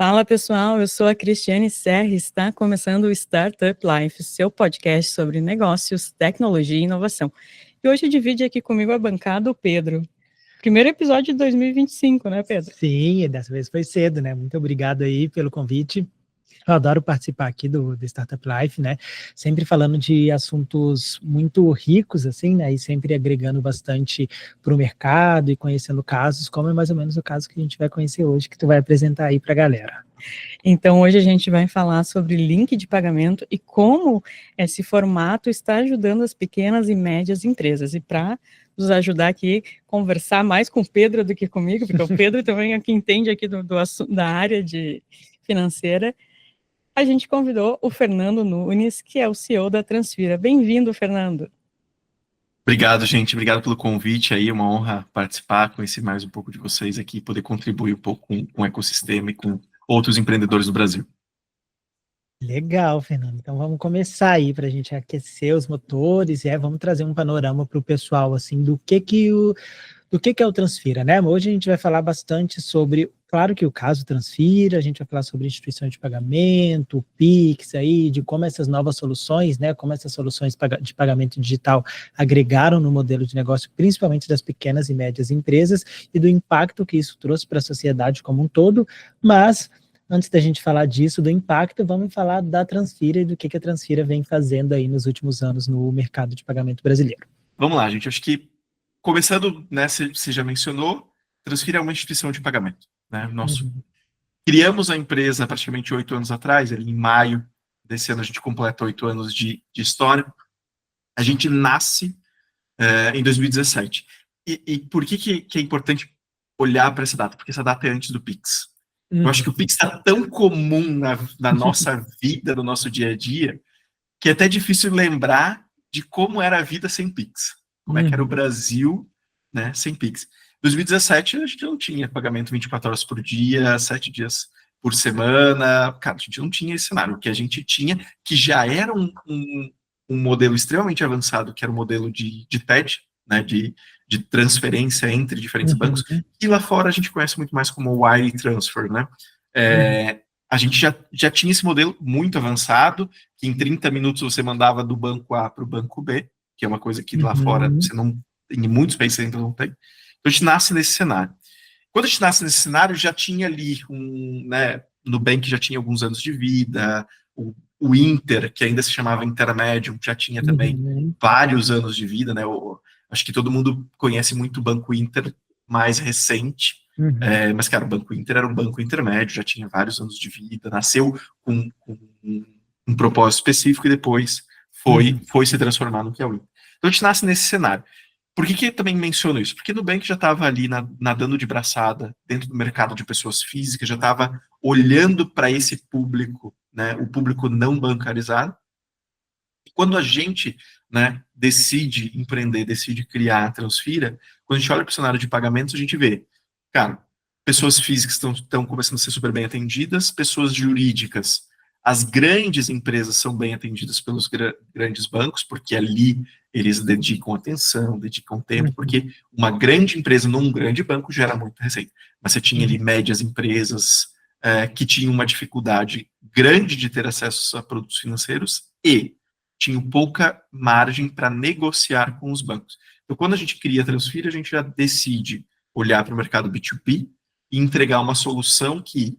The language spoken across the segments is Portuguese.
Fala pessoal, eu sou a Cristiane Serra e está começando o Startup Life, seu podcast sobre negócios, tecnologia e inovação. E hoje divide aqui comigo a bancada o Pedro. Primeiro episódio de 2025, né, Pedro? Sim, e dessa vez foi cedo, né? Muito obrigado aí pelo convite. Eu adoro participar aqui do Startup Life, né? Sempre falando de assuntos muito ricos, assim, né? E sempre agregando bastante para o mercado e conhecendo casos, como é mais ou menos o caso que a gente vai conhecer hoje, que tu vai apresentar aí para a galera. Então, hoje a gente vai falar sobre link de pagamento e como esse formato está ajudando as pequenas e médias empresas. E para nos ajudar aqui, conversar mais com o Pedro do que comigo, porque o Pedro também é quem entende aqui da área de financeira, a gente convidou o Fernando Nunes, que é o CEO da Transfira. Bem-vindo, Fernando. Obrigado, gente. Obrigado pelo convite aí. Uma honra participar, conhecer mais um pouco de vocês aqui, poder contribuir um pouco com o ecossistema e com outros empreendedores do Brasil. Legal, Fernando. Então vamos começar aí para a gente aquecer os motores e vamos trazer um panorama para o pessoal assim do que é o Transfira, né? Hoje a gente vai falar bastante sobre, claro que o caso Transfira, a gente vai falar sobre instituições de pagamento, o Pix aí, de como essas novas soluções, né? Como essas soluções de pagamento digital agregaram no modelo de negócio, principalmente das pequenas e médias empresas e do impacto que isso trouxe para a sociedade como um todo, mas antes da gente falar disso, do impacto, vamos falar da Transfira e do que a Transfira vem fazendo aí nos últimos anos no mercado de pagamento brasileiro. Vamos lá, gente. Acho que, começando, né, você já mencionou, Transfira é uma instituição de pagamento, né? Criamos a empresa praticamente 8 anos atrás, ali em maio desse ano a gente completa 8 anos de história. A gente nasce em 2017. E por que é importante olhar para essa data? Porque essa data é antes do Pix. Eu acho que o Pix está tão comum na nossa vida, no nosso dia a dia, que é até difícil lembrar de como era a vida sem Pix. Como é que era o Brasil, né, sem Pix. Em 2017, a gente não tinha pagamento 24 horas por dia, 7 dias por semana. Cara, a gente não tinha esse cenário. O que a gente tinha, que já era um modelo extremamente avançado, que era o modelo de TED, né, de transferência entre diferentes bancos, e lá fora a gente conhece muito mais como wire transfer, né? A gente já tinha esse modelo muito avançado, que em 30 minutos você mandava do banco A para o banco B, que é uma coisa que lá fora você não, em muitos países ainda não tem. Então a gente nasce nesse cenário. Quando a gente nasce nesse cenário, já tinha ali né, Nubank já tinha alguns anos de vida, o Inter, que ainda se chamava Intermedium, já tinha também vários anos de vida, né? Acho que todo mundo conhece muito o Banco Inter mais recente, mas, cara, o Banco Inter era um banco intermédio, já tinha vários anos de vida, nasceu com um propósito específico e depois foi se transformar no que é o Inter. Então a gente nasce nesse cenário. Por que eu também menciono isso? Porque o Nubank já estava ali nadando de braçada dentro do mercado de pessoas físicas, já estava olhando para esse público, né, o público não bancarizado. E quando a gente, né, decide empreender, decide criar a Transfira, quando a gente olha para o cenário de pagamentos, a gente vê, cara, pessoas físicas estão começando a ser super bem atendidas, pessoas jurídicas, as grandes empresas são bem atendidas pelos grandes bancos, porque ali eles dedicam atenção, dedicam tempo, porque uma grande empresa num grande banco gera muita receita. Mas você tinha ali médias empresas que tinham uma dificuldade grande de ter acesso a produtos financeiros e tinham pouca margem para negociar com os bancos. Então, quando a gente cria a Transfira, a gente já decide olhar para o mercado B2B e entregar uma solução que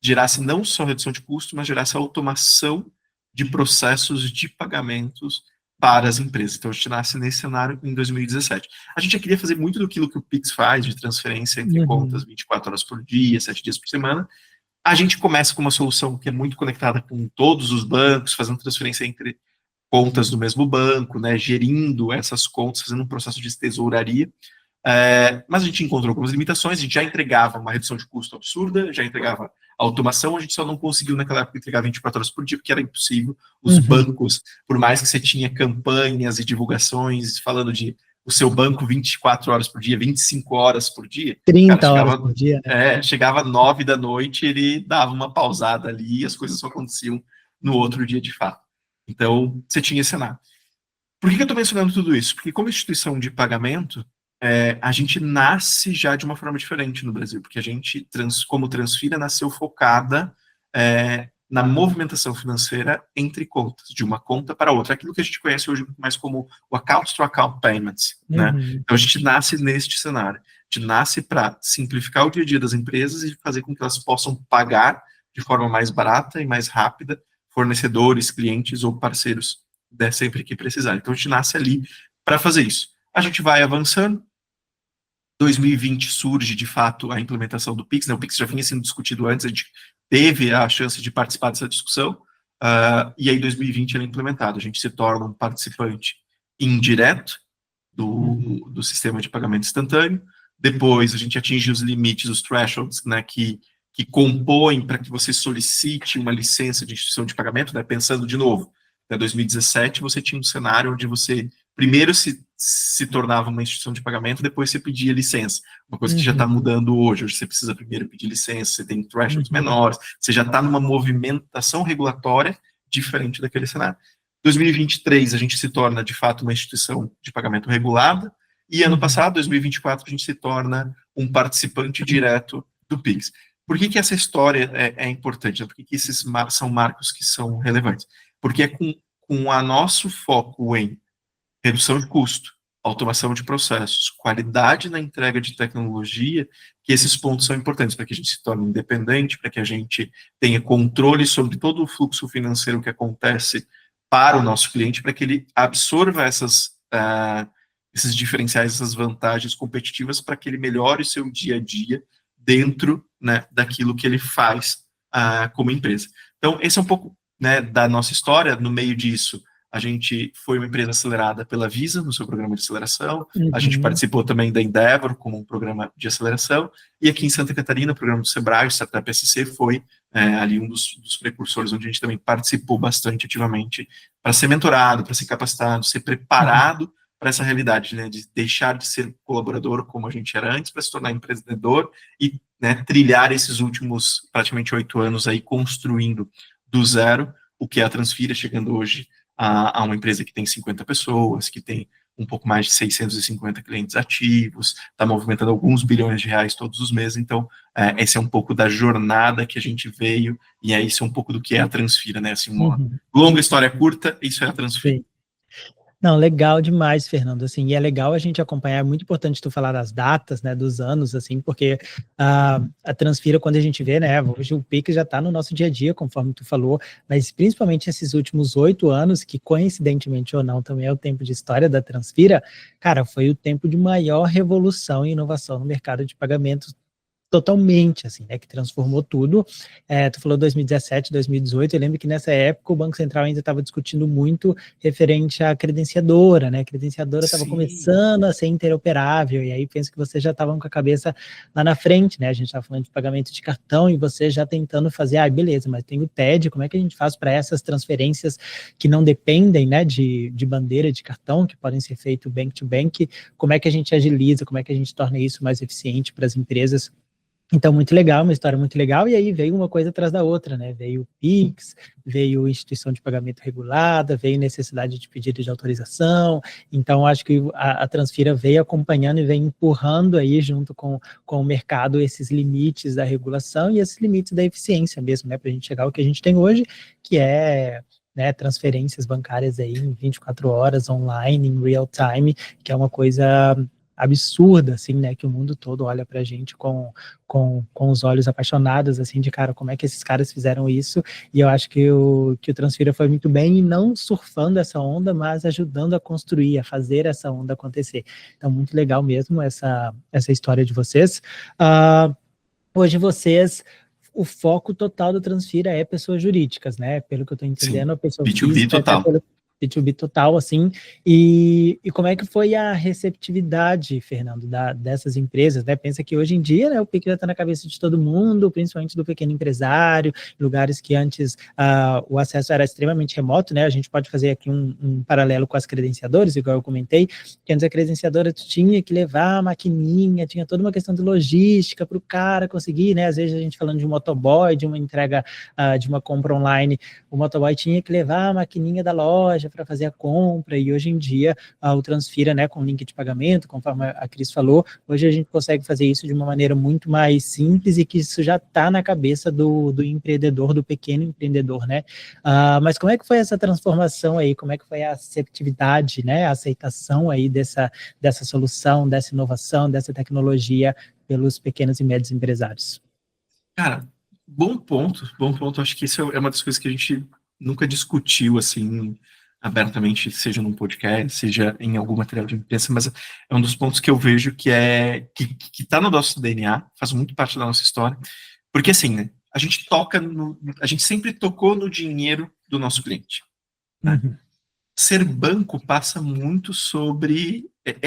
gerasse não só redução de custo, mas gerasse automação de processos de pagamentos para as empresas. Então, a gente nasce nesse cenário em 2017. A gente já queria fazer muito daquilo que o Pix faz, de transferência entre contas 24 horas por dia, 7 dias por semana. A gente começa com uma solução que é muito conectada com todos os bancos, fazendo transferência entre contas do mesmo banco, né, gerindo essas contas, fazendo um processo de tesouraria. Mas a gente encontrou algumas limitações, a gente já entregava uma redução de custo absurda, já entregava automação, a gente só não conseguiu naquela época entregar 24 horas por dia, porque era impossível. Os bancos, por mais que você tinha campanhas e divulgações falando de o seu banco 24 horas por dia, 25 horas por dia, 30 cara, horas por dia, né? Chegava 9 da noite, ele dava uma pausada ali e as coisas só aconteciam no outro dia de fato. Então, você tinha esse cenário. Por que eu estou mencionando tudo isso? Porque como instituição de pagamento, a gente nasce já de uma forma diferente no Brasil, porque a gente, como Transfira, nasceu focada na movimentação financeira entre contas, de uma conta para outra, aquilo que a gente conhece hoje mais como o account-to-account payments, né? Então a gente nasce neste cenário, a gente nasce para simplificar o dia a dia das empresas e fazer com que elas possam pagar de forma mais barata e mais rápida fornecedores, clientes ou parceiros, sempre que precisar. Então a gente nasce ali para fazer isso. A gente vai avançando. 2020 surge, de fato, a implementação do Pix, né? O Pix já vinha sendo discutido antes, a gente teve a chance de participar dessa discussão, e aí 2020 ele é implementado, a gente se torna um participante indireto do sistema de pagamento instantâneo, depois a gente atinge os limites, os thresholds, né, que compõem para que você solicite uma licença de instituição de pagamento, né, pensando de novo, em 2017 você tinha um cenário onde você primeiro se tornava uma instituição de pagamento, depois você pedia licença. Uma coisa que já está mudando hoje. Hoje você precisa primeiro pedir licença, você tem thresholds menores, você já está numa movimentação regulatória diferente daquele cenário. 2023, a gente se torna, de fato, uma instituição de pagamento regulada, e ano passado, 2024, a gente se torna um participante direto do Pix. Por que essa história é importante? Por que esses são marcos que são relevantes? Porque é com a nosso foco em redução de custo, automação de processos, qualidade na entrega de tecnologia, que esses pontos são importantes para que a gente se torne independente, para que a gente tenha controle sobre todo o fluxo financeiro que acontece para o nosso cliente, para que ele absorva esses diferenciais, essas vantagens competitivas, para que ele melhore o seu dia a dia dentro, né, daquilo que ele faz como empresa. Então, esse é um pouco, né, da nossa história. No meio disso, a gente foi uma empresa acelerada pela Visa, no seu programa de aceleração. A gente participou também da Endeavor, como um programa de aceleração. E aqui em Santa Catarina, o programa do Sebrae, o Startup SC, foi ali um dos precursores, onde a gente também participou bastante ativamente para ser mentorado, para ser capacitado, ser preparado para essa realidade, né, de deixar de ser colaborador como a gente era antes, para se tornar empreendedor e, né, trilhar esses últimos praticamente 8 anos aí construindo do zero o que é a Transfira, chegando hoje a uma empresa que tem 50 pessoas, que tem um pouco mais de 650 clientes ativos, está movimentando alguns bilhões de reais todos os meses. Então, esse é um pouco da jornada que a gente veio, e isso é um pouco do que é a Transfira, né? Assim, uma longa história curta, isso é a Transfira. Sim. Não, legal demais, Fernando, assim, e é legal a gente acompanhar, é muito importante tu falar das datas, né, dos anos, assim, porque a Transfira, quando a gente vê, né, hoje o Pix já está no nosso dia a dia, conforme tu falou, mas principalmente esses últimos 8 anos, que coincidentemente ou não, também é o tempo de história da Transfira, cara, foi o tempo de maior revolução e inovação no mercado de pagamentos, totalmente, assim, né, que transformou tudo. Tu falou 2017, 2018, eu lembro que nessa época o Banco Central ainda estava discutindo muito referente à credenciadora, né, a credenciadora estava começando a ser interoperável, e aí penso que vocês já estavam com a cabeça lá na frente, né, a gente estava falando de pagamento de cartão, e você já tentando fazer, beleza, mas tem o TED, como é que a gente faz para essas transferências que não dependem, né, de bandeira de cartão, que podem ser feitas bank to bank, como é que a gente agiliza, como é que a gente torna isso mais eficiente para as empresas? Então, muito legal, uma história muito legal, e aí veio uma coisa atrás da outra, né, veio o Pix, veio instituição de pagamento regulada, veio necessidade de pedido de autorização, então acho que a Transfira veio acompanhando e veio empurrando aí junto com o mercado esses limites da regulação e esses limites da eficiência mesmo, né, para a gente chegar ao que a gente tem hoje, que é, né, transferências bancárias aí em 24 horas, online, em real time, que é uma coisa absurda, assim, né, que o mundo todo olha pra gente com os olhos apaixonados, assim, de cara, como é que esses caras fizeram isso, e eu acho que o Transfira foi muito bem, e não surfando essa onda, mas ajudando a construir, a fazer essa onda acontecer. Então, muito legal mesmo essa história de vocês. Hoje vocês, o foco total do Transfira é pessoas jurídicas, né, pelo que eu estou entendendo, Sim. a pessoa B2B física, total. B2B total, assim, e como é que foi a receptividade, Fernando, dessas empresas, né? Pensa que hoje em dia, né, o Pix já está na cabeça de todo mundo, principalmente do pequeno empresário, lugares que antes o acesso era extremamente remoto, né? A gente pode fazer aqui um paralelo com as credenciadoras, igual eu comentei, que antes a credenciadora tinha que levar a maquininha, tinha toda uma questão de logística para o cara conseguir, né? Às vezes a gente falando de um motoboy, de uma entrega, de uma compra online, o motoboy tinha que levar a maquininha da loja para fazer a compra, e hoje em dia o Transfira, né, com link de pagamento, conforme a Cris falou, hoje a gente consegue fazer isso de uma maneira muito mais simples e que isso já está na cabeça do empreendedor, do pequeno empreendedor, né? Mas como é que foi essa transformação aí? Como é que foi a receptividade, né, a aceitação aí dessa solução, dessa inovação, dessa tecnologia pelos pequenos e médios empresários? Cara, bom ponto, bom ponto. Acho que isso é uma das coisas que a gente nunca discutiu, assim, abertamente, seja num podcast, seja em algum material de imprensa, mas é um dos pontos que eu vejo que tá no nosso DNA, faz muito parte da nossa história, porque assim, né, a gente sempre tocou no dinheiro do nosso cliente, né? Uhum. Ser banco passa muito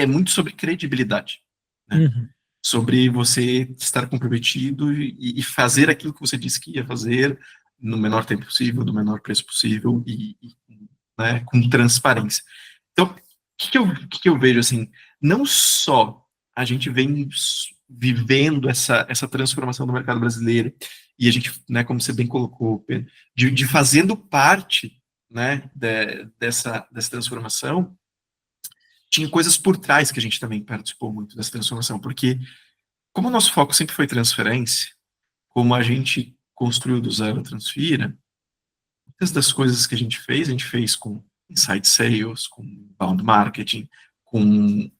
muito sobre credibilidade, né? Uhum. Sobre você estar comprometido e fazer aquilo que você disse que ia fazer no menor tempo possível, do menor preço possível né, com transparência. Então, o que eu vejo assim? Não só a gente vem vivendo essa transformação do mercado brasileiro e a gente, né, como você bem colocou, Pedro, de fazendo parte, né, dessa transformação, tinha coisas por trás que a gente também participou muito dessa transformação, porque como o nosso foco sempre foi transferência, como a gente construiu do zero a Transfira, muitas das coisas que a gente fez com inside sales, com inbound marketing, com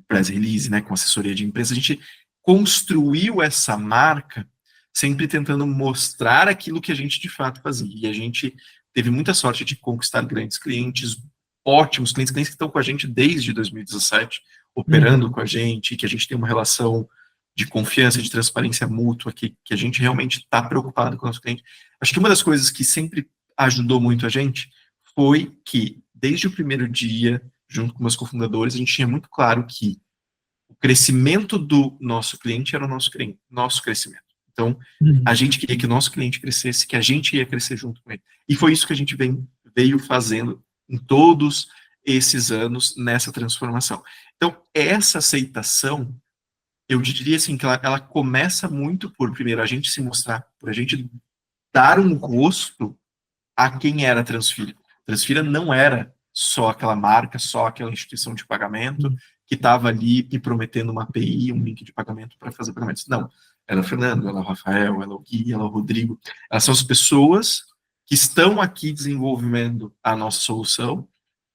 press release, né, com assessoria de imprensa, a gente construiu essa marca sempre tentando mostrar aquilo que a gente de fato fazia. E a gente teve muita sorte de conquistar grandes clientes, ótimos clientes, clientes que estão com a gente desde 2017, operando com a gente, que a gente tem uma relação de confiança, de transparência mútua, que a gente realmente está preocupado com o nosso cliente. Acho que uma das coisas que sempre ajudou muito a gente foi que, desde o primeiro dia, junto com meus cofundadores, a gente tinha muito claro que o crescimento do nosso cliente era o nosso crescimento. Então, a gente queria que o nosso cliente crescesse, que a gente ia crescer junto com ele. E foi isso que a gente veio fazendo em todos esses anos nessa transformação. Então, essa aceitação, eu diria assim, que ela começa muito por, primeiro, a gente se mostrar, por a gente dar um rosto a quem era a Transfira. Transfira não era só aquela marca, só aquela instituição de pagamento que estava ali me prometendo uma API, um link de pagamento para fazer pagamentos. Não. Ela é o Fernando, ela é o Rafael, ela é o Gui, ela é o Rodrigo. Elas são as pessoas que estão aqui desenvolvendo a nossa solução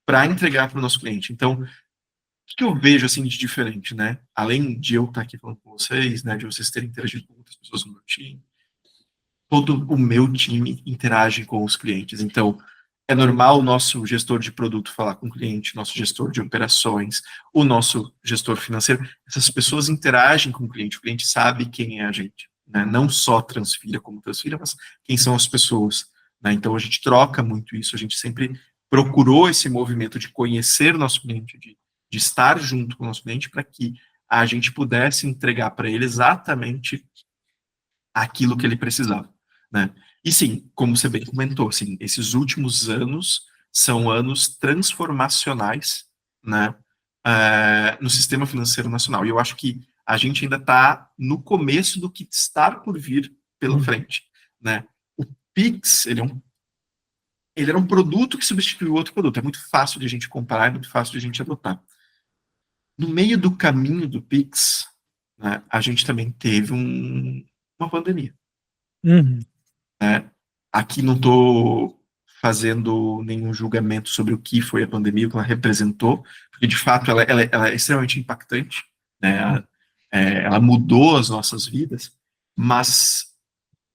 para entregar para o nosso cliente. Então, o que eu vejo assim de diferente, né? Além de eu estar aqui falando com vocês, né, de vocês terem interagido com outras pessoas no meu time, todo o meu time interage com os clientes. Então, é normal o nosso gestor de produto falar com o cliente, nosso gestor de operações, o nosso gestor financeiro. Essas pessoas interagem com o cliente sabe quem é a gente, né? Não só Transfira como Transfira, mas quem são as pessoas, né? Então, a gente troca muito isso, a gente sempre procurou esse movimento de conhecer o nosso cliente, de estar junto com o nosso cliente, para que a gente pudesse entregar para ele exatamente aquilo que ele precisava, né? E sim, como você bem comentou, assim, esses últimos anos são anos transformacionais, né, no sistema financeiro nacional. E eu acho que a gente ainda está no começo do que está por vir pela frente, né? O Pix, ele era um produto que substituiu outro produto. É muito fácil de a gente comparar, é muito fácil de a gente adotar. No meio do caminho do Pix, né, a gente também teve uma pandemia. Né? Aqui não estou fazendo nenhum julgamento sobre o que foi a pandemia, o que ela representou, porque de fato ela é extremamente impactante, né? Ela mudou as nossas vidas, mas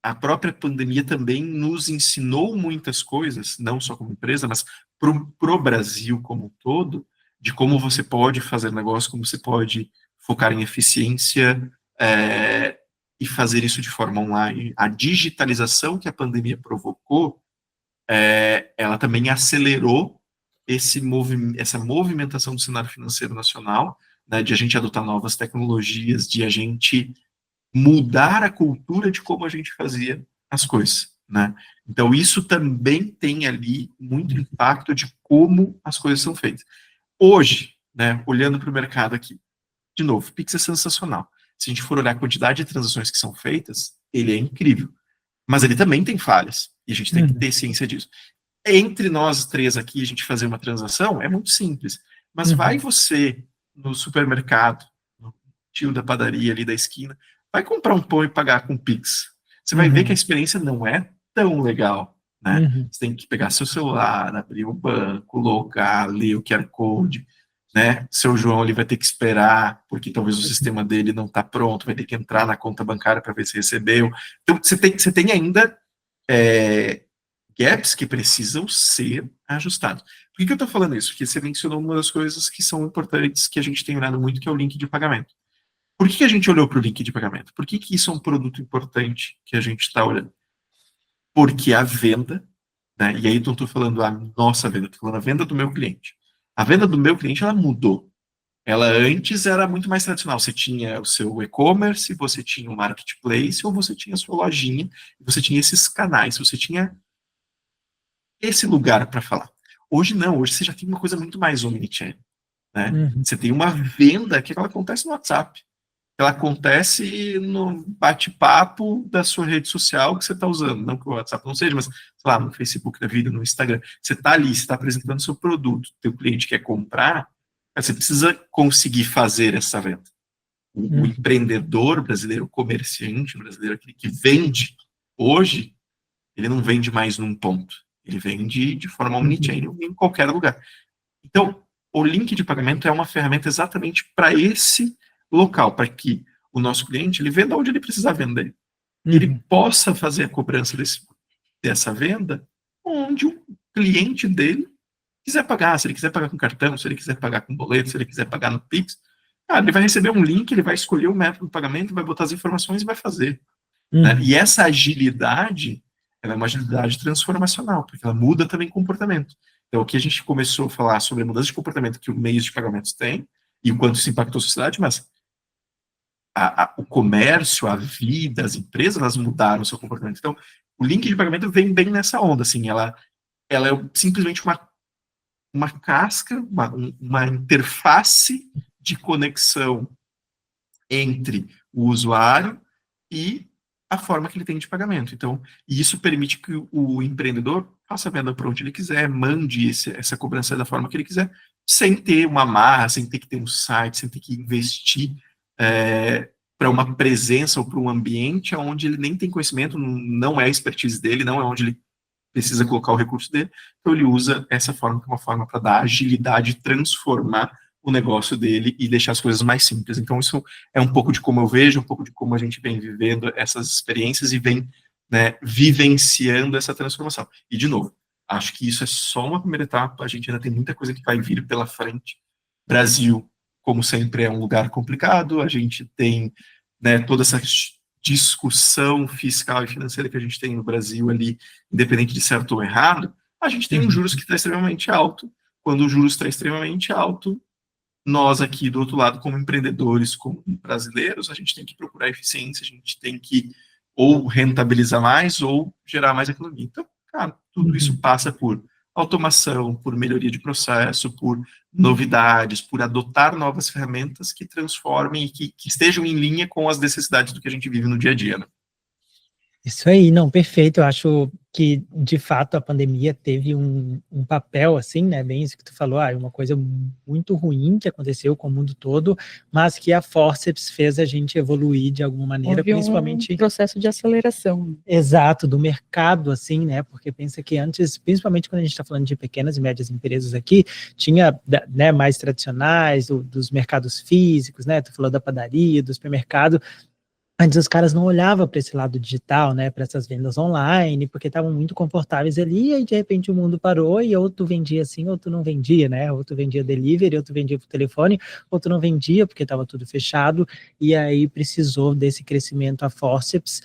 a própria pandemia também nos ensinou muitas coisas, não só como empresa, mas pro Brasil como um todo, de como você pode fazer negócio, como você pode focar em eficiência, e fazer isso de forma online. A digitalização que a pandemia provocou, ela também acelerou essa movimentação do cenário financeiro nacional, né, de a gente adotar novas tecnologias, de a gente mudar a cultura de como a gente fazia as coisas, né? Então, isso também tem ali muito impacto de como as coisas são feitas. Hoje, né, olhando para o mercado aqui, de novo, o Pix é sensacional. Se a gente for olhar a quantidade de transações que são feitas, ele é incrível. Mas ele também tem falhas, e a gente tem que ter ciência disso. entre nós três aqui, a gente fazer uma transação, é muito simples. Mas vai você no supermercado, no tio da padaria ali da esquina, vai comprar um pão e pagar com Pix. Você vai ver que a experiência não é tão legal, né? Você tem que pegar seu celular, abrir o banco, logar, ler o QR Code, né? Seu João ele vai ter que esperar, porque talvez o sistema dele não está pronto, vai ter que entrar na conta bancária para ver se recebeu. Então, você tem ainda gaps que precisam ser ajustados. Por que eu estou falando isso? Porque você mencionou uma das coisas que são importantes, que a gente tem olhado muito, que é o link de pagamento. Por que a gente olhou para o link de pagamento? Por que isso é um produto importante que a gente está olhando? Porque a venda, né, e aí não estou falando a nossa venda, estou falando a venda do meu cliente. A venda do meu cliente, ela mudou. Ela antes era muito mais tradicional. Você tinha o seu e-commerce, você tinha o marketplace, ou você tinha a sua lojinha, você tinha esses canais, você tinha esse lugar para falar. Hoje não, hoje você já tem uma coisa muito mais omnichannel, né? Você tem uma venda que ela acontece no WhatsApp. Ela acontece no bate-papo da sua rede social que você está usando. Não que o WhatsApp não seja, mas, sei lá, no Facebook da vida, no Instagram. Você está ali, você está apresentando seu produto, teu cliente quer comprar, você precisa conseguir fazer essa venda. O empreendedor brasileiro, o comerciante brasileiro, aquele que vende hoje, ele não vende mais num ponto. Ele vende de forma omnichannel em qualquer lugar. Então, o link de pagamento é uma ferramenta exatamente para esse local, para que o nosso cliente ele venda onde ele precisar vender. Ele possa fazer a cobrança dessa venda onde o cliente dele quiser pagar. Se ele quiser pagar com cartão, se ele quiser pagar com boleto, se ele quiser pagar no Pix, ele vai receber um link, ele vai escolher o método de pagamento, vai botar as informações e vai fazer. Né? E essa agilidade, ela é uma agilidade transformacional, porque ela muda também comportamento. Então, aqui a gente começou a falar sobre a mudança de comportamento que o meio de pagamentos tem e o quanto isso impactou a sociedade, mas o comércio, a vida, as empresas, elas mudaram o seu comportamento. Então, o link de pagamento vem bem nessa onda, assim, ela é simplesmente uma casca, uma interface de conexão entre o usuário e a forma que ele tem de pagamento. Então, isso permite que o empreendedor faça a venda para onde ele quiser, mande essa cobrança da forma que ele quiser, sem ter uma amarra, sem ter que ter um site, sem ter que investir para uma presença ou para um ambiente onde ele nem tem conhecimento, não é a expertise dele, não é onde ele precisa colocar o recurso dele, então ele usa essa forma como uma forma para dar agilidade, transformar o negócio dele e deixar as coisas mais simples. Então isso é um pouco de como eu vejo, um pouco de como a gente vem vivendo essas experiências e vem, né, vivenciando essa transformação. E de novo, acho que isso é só uma primeira etapa, a gente ainda tem muita coisa que vai vir pela frente. Brasil, como sempre, é um lugar complicado, a gente tem, né, toda essa discussão fiscal e financeira que a gente tem no Brasil ali, independente de certo ou errado, a gente tem um juros que está extremamente alto. Quando o juros está extremamente alto, nós aqui do outro lado, como empreendedores, como brasileiros, a gente tem que procurar eficiência, a gente tem que ou rentabilizar mais ou gerar mais economia. Então, cara, tudo isso passa por automação, por melhoria de processo, por novidades, por adotar novas ferramentas que transformem e que estejam em linha com as necessidades do que a gente vive no dia a dia, né? Isso aí, não, perfeito. Eu acho que, de fato, a pandemia teve um papel, assim, né, bem isso que tu falou, uma coisa muito ruim que aconteceu com o mundo todo, mas que a Forceps fez a gente evoluir de alguma maneira, houve principalmente... um processo de aceleração. Exato, do mercado, assim, né, porque pensa que antes, principalmente quando a gente está falando de pequenas e médias empresas aqui, tinha, né, mais tradicionais, dos mercados físicos, né, tu falou da padaria, do supermercado. Antes os caras não olhavam para esse lado digital, né, para essas vendas online, porque estavam muito confortáveis ali, e aí de repente o mundo parou e ou tu vendia assim, ou tu não vendia, né, ou tu vendia delivery, ou tu vendia por telefone, ou tu não vendia porque estava tudo fechado, e aí precisou desse crescimento a Forceps,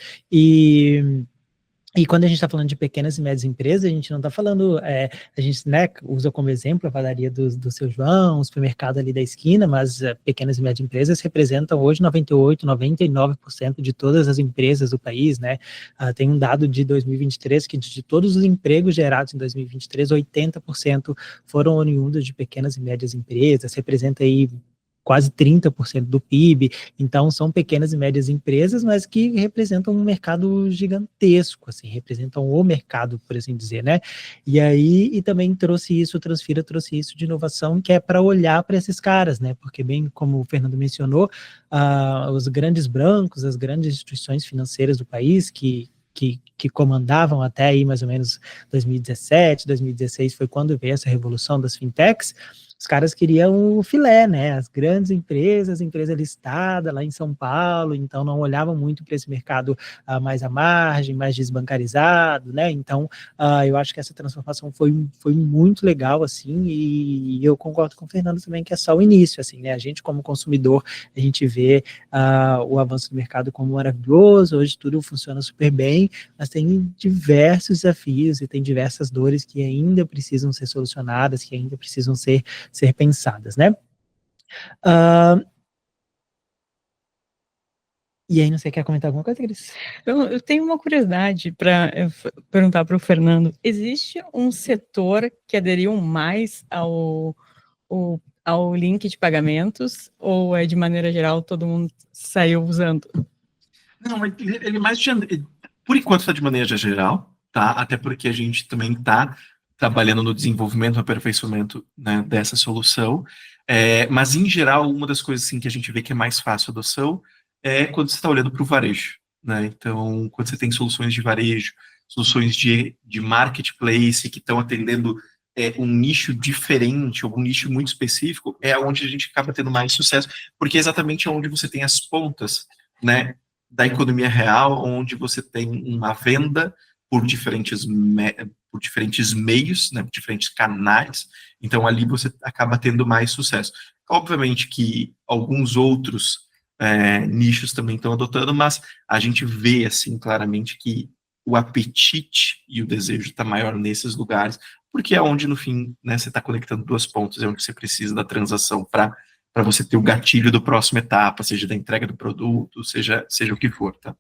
e quando a gente está falando de pequenas e médias empresas, a gente não está falando, a gente, né, usa como exemplo a padaria do seu João, o supermercado ali da esquina, mas pequenas e médias empresas representam hoje 98%, 99% de todas as empresas do país, né? Tem um dado de 2023 que de todos os empregos gerados em 2023, 80% foram oriundos de pequenas e médias empresas, representa aí quase 30% do PIB. Então, são pequenas e médias empresas, mas que representam um mercado gigantesco, assim, representam o mercado, por assim dizer, né? E aí, e também o Transfira trouxe isso de inovação, que é para olhar para esses caras, né? Porque, bem como o Fernando mencionou, os grandes bancos, as grandes instituições financeiras do país que comandavam até aí mais ou menos 2017, 2016, foi quando veio essa revolução das fintechs. Os caras queriam o filé, né? As grandes empresas, empresa listada lá em São Paulo, então não olhavam muito para esse mercado mais à margem, mais desbancarizado, né? Então, eu acho que essa transformação foi muito legal, assim, e eu concordo com o Fernando também que é só o início, assim, né? A gente, como consumidor, a gente vê o avanço do mercado como maravilhoso, hoje tudo funciona super bem, mas tem diversos desafios e tem diversas dores que ainda precisam ser solucionadas, que ainda precisam ser pensadas, né? E aí, não sei, quer comentar alguma coisa, Cris? Eu tenho uma curiosidade para perguntar para o Fernando. Existe um setor que aderiu mais ao link de pagamentos, ou é de maneira geral todo mundo saiu usando? Não, ele mais por enquanto está de maneira geral, tá? Até porque a gente também está trabalhando no desenvolvimento, no aperfeiçoamento, né, dessa solução. Mas em geral, uma das coisas assim, que a gente vê que é mais fácil a adoção é quando você está olhando para o varejo, né? Então, quando você tem soluções de varejo, soluções de marketplace que estão atendendo um nicho diferente, ou um nicho muito específico, é onde a gente acaba tendo mais sucesso, porque é exatamente onde você tem as pontas, né, da economia real, onde você tem uma venda por diferentes meios, né, por diferentes canais, então ali você acaba tendo mais sucesso. Obviamente que alguns outros nichos também estão adotando, mas a gente vê assim claramente que o apetite e o desejo está maior nesses lugares, porque é onde, no fim, né, você está conectando duas pontas, é onde você precisa da transação para você ter o gatilho do próximo etapa, seja da entrega do produto, seja o que for, tá?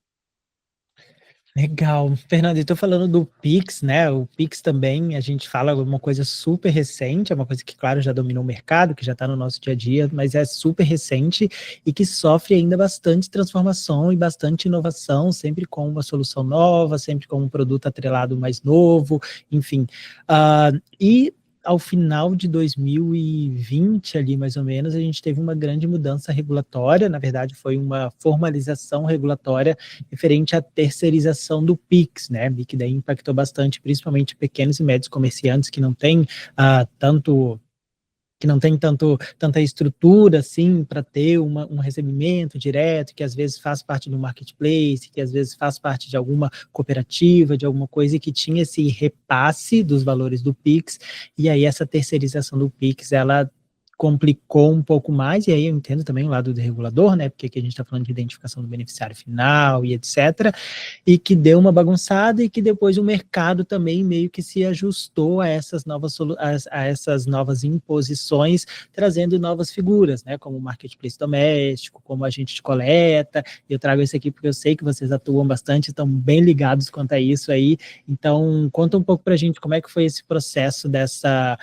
Legal. Fernando, eu estou falando do Pix, né? O Pix também, a gente fala uma coisa super recente, é uma coisa que, claro, já dominou o mercado, que já está no nosso dia a dia, mas é super recente e que sofre ainda bastante transformação e bastante inovação, sempre com uma solução nova, sempre com um produto atrelado mais novo, enfim. E ao final de 2020, ali mais ou menos, a gente teve uma grande mudança regulatória, na verdade foi uma formalização regulatória referente à terceirização do Pix, né, e que daí impactou bastante, principalmente pequenos e médios comerciantes que não têm tanta estrutura assim para ter um recebimento direto, que às vezes faz parte do marketplace, que às vezes faz parte de alguma cooperativa, de alguma coisa, e que tinha esse repasse dos valores do Pix, e aí essa terceirização do Pix, ela complicou um pouco mais, e aí eu entendo também o lado do regulador, né, porque aqui a gente está falando de identificação do beneficiário final e etc., e que deu uma bagunçada e que depois o mercado também meio que se ajustou a essas novas imposições, trazendo novas figuras, né, como o marketplace doméstico, como agente de coleta. Eu trago isso aqui porque eu sei que vocês atuam bastante, estão bem ligados quanto a isso aí. Então, conta um pouco para a gente como é que foi esse processo dessa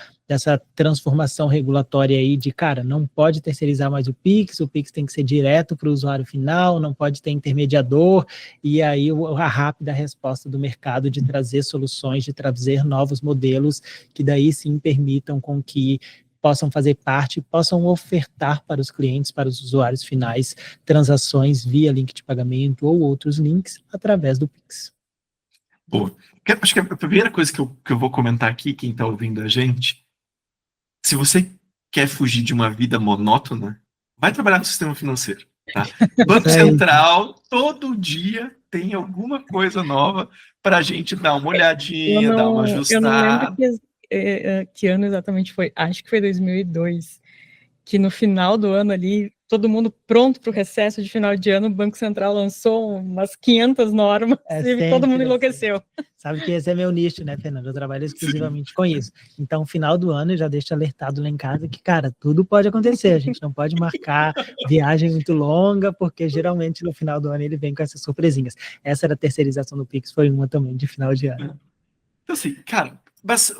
transformação regulatória aí de, cara, não pode terceirizar mais o Pix tem que ser direto para o usuário final, não pode ter intermediador, e aí a rápida resposta do mercado de trazer soluções, de trazer novos modelos que daí sim permitam com que possam fazer parte, possam ofertar para os clientes, para os usuários finais, transações via link de pagamento ou outros links através do Pix. Boa. Acho que a primeira coisa que eu vou comentar aqui, quem está ouvindo a gente, se você quer fugir de uma vida monótona, vai trabalhar no sistema financeiro, tá? Banco Central, todo dia tem alguma coisa nova para a gente dar uma olhadinha, dar uma ajustada. Eu não lembro que ano exatamente foi, acho que foi 2002, que no final do ano ali, todo mundo pronto para o recesso de final de ano, o Banco Central lançou umas 500 normas e todo mundo enlouqueceu. Sabe que esse é meu nicho, né, Fernando? Eu trabalho exclusivamente com isso. Então, final do ano, eu já deixo alertado lá em casa que, cara, tudo pode acontecer. A gente não pode marcar viagem muito longa, porque geralmente no final do ano ele vem com essas surpresinhas. Essa era a terceirização do Pix, foi uma também de final de ano. Então, assim, cara, mas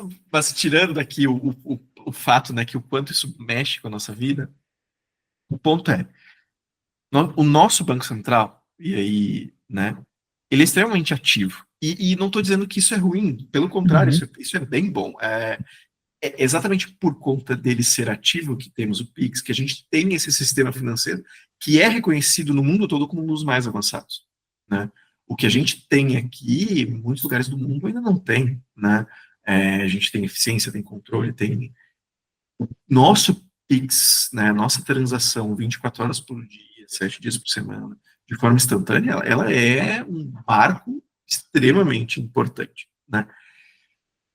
tirando daqui o fato, né, que o quanto isso mexe com a nossa vida, O ponto é, o nosso Banco Central, e aí, né, ele é extremamente ativo. E não estou dizendo que isso é ruim, pelo contrário, Uhum. isso é bem bom. É exatamente por conta dele ser ativo que temos o Pix, que a gente tem esse sistema financeiro que é reconhecido no mundo todo como um dos mais avançados, né? O que a gente tem aqui, em muitos lugares do mundo ainda não tem, né? A gente tem eficiência, tem controle, tem nosso Pix, né? Nossa transação 24 horas por dia, 7 dias por semana, de forma instantânea, ela é um marco extremamente importante, né?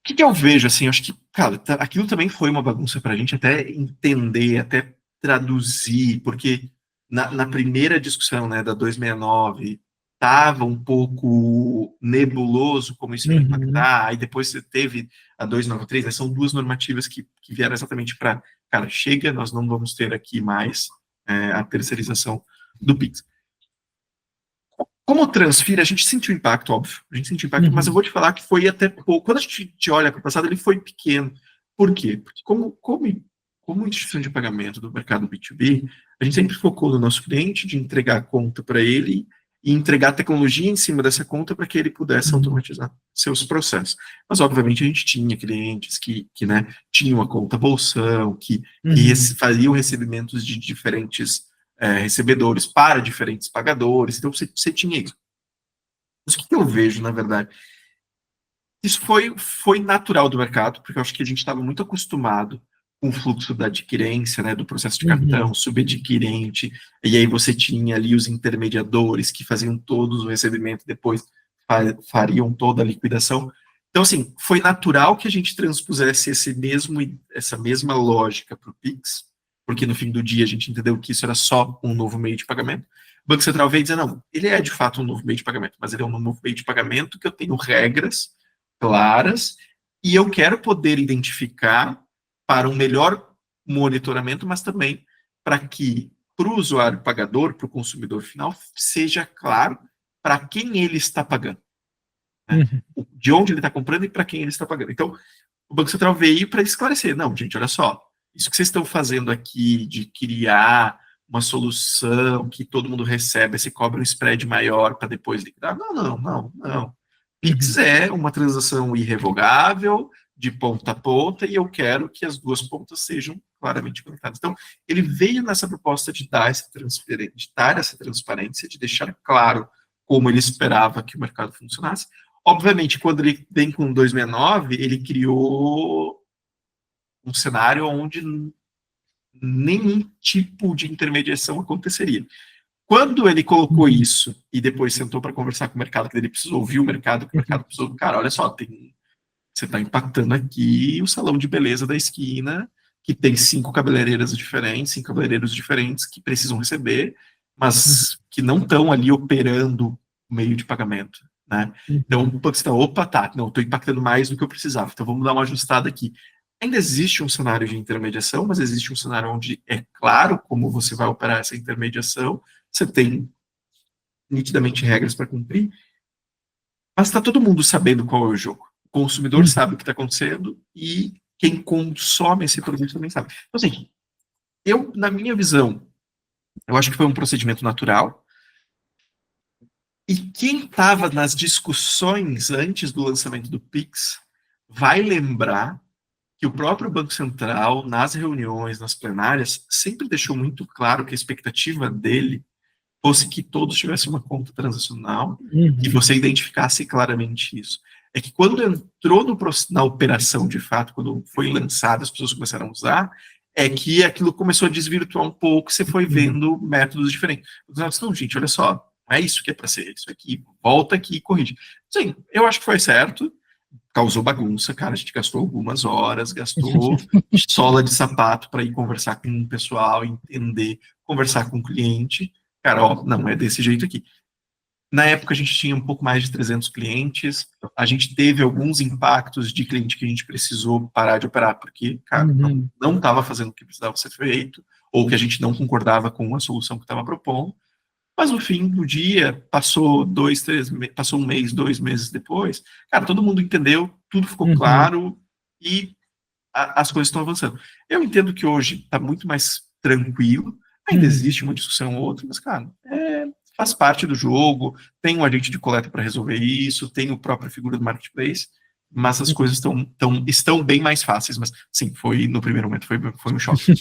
Que eu vejo, assim, eu acho que, cara, aquilo também foi uma bagunça para a gente até entender, até traduzir, porque na primeira discussão, né, da 269, estava um pouco nebuloso como isso ia Uhum. impactar, aí depois você teve a 293, né, são duas normativas que vieram exatamente para, cara, chega, nós não vamos ter aqui mais a terceirização do Pix. Como transfira, a gente sentiu impacto, óbvio. A gente sentiu impacto, mas eu Uhum. vou te falar que foi até pouco. Quando a gente olha para o passado, ele foi pequeno. Por quê? Porque como instituição de pagamento do mercado B2B, a gente sempre focou no nosso cliente de entregar a conta para ele e entregar tecnologia em cima dessa conta para que ele pudesse Uhum. automatizar seus processos. Mas, obviamente, a gente tinha clientes que né, tinham a conta bolsão, que Uhum. faziam recebimentos de diferentes recebedores para diferentes pagadores, então você tinha isso. Mas o que eu vejo, na verdade? Isso foi natural do mercado, porque eu acho que a gente estava muito acostumado com o fluxo da adquirência, né, do processo de Uhum. cartão, subadquirente, e aí você tinha ali os intermediadores que faziam todos o recebimento, depois fariam toda a liquidação. Então, assim, foi natural que a gente transpusesse essa mesma lógica para o Pix, porque no fim do dia a gente entendeu que isso era só um novo meio de pagamento. O Banco Central veio dizer, não, ele é de fato um novo meio de pagamento, mas ele é um novo meio de pagamento que eu tenho regras claras e eu quero poder identificar para um melhor monitoramento, mas também para que para o usuário pagador, para o consumidor final, seja claro para quem ele está pagando, né? Uhum. De onde ele está comprando e para quem ele está pagando. Então, o Banco Central veio para esclarecer, não, gente, olha só, isso que vocês estão fazendo aqui de criar uma solução que todo mundo recebe, você cobra um spread maior para depois liquidar. Não, não, não, não. Pix Uhum. é uma transação irrevogável, de ponta a ponta, e eu quero que as duas pontas sejam claramente conectadas. Então, ele veio nessa proposta de dar essa transparência, de deixar claro como ele esperava que o mercado funcionasse. Obviamente, quando ele vem com 269, ele criou um cenário onde nenhum tipo de intermediação aconteceria. Quando ele colocou Uhum. isso e depois sentou para conversar com o mercado, que ele precisou ouvir o mercado, que o Uhum. mercado precisou, cara, olha só, você está impactando aqui o salão de beleza da esquina, que tem 5 cabeleireiras diferentes, 5 cabeleireiros diferentes que precisam receber, Uhum. mas que não estão ali operando o meio de pagamento, né? Então, Uhum. você está, opa, tá, não, estou impactando mais do que eu precisava, então vamos dar uma ajustada aqui. Ainda existe um cenário de intermediação, mas existe um cenário onde é claro como você vai operar essa intermediação, você tem nitidamente regras para cumprir, mas está todo mundo sabendo qual é o jogo. O consumidor Uhum. sabe o que está acontecendo e quem consome esse produto também sabe. Então, assim, eu, na minha visão, eu acho que foi um procedimento natural. E quem estava nas discussões antes do lançamento do Pix vai lembrar que o próprio Banco Central, nas reuniões, nas plenárias, sempre deixou muito claro que a expectativa dele fosse que todos tivessem uma conta transacional, que Uhum. você identificasse claramente isso. É que quando entrou na operação de fato, quando foi lançado, as pessoas começaram a usar, é que aquilo começou a desvirtuar um pouco, você foi Uhum. vendo métodos diferentes. Não, gente, olha só, não é isso que é para ser, é isso aqui, volta aqui e corrige. Sim, eu acho que foi certo, causou bagunça, cara, a gente gastou algumas horas, gastou sola de sapato para ir conversar com o pessoal, entender, conversar com o cliente. Cara, ó, não, é desse jeito aqui. Na época a gente tinha um pouco mais de 300 clientes, a gente teve alguns impactos de cliente que a gente precisou parar de operar, porque, cara, Uhum. não estava fazendo o que precisava ser feito, ou que a gente não concordava com a solução que estava propondo, mas no fim do dia, passou 2, 3, passou um mês, 2 meses depois, cara, todo mundo entendeu, tudo ficou Uhum. claro e as coisas estão avançando. Eu entendo que hoje está muito mais tranquilo, Ainda existe uma discussão ou outra, mas, cara, faz parte do jogo, tem um agente de coleta para resolver isso, tem o próprio figura do marketplace, mas as coisas estão bem mais fáceis. Mas, sim, no primeiro momento, foi um choque.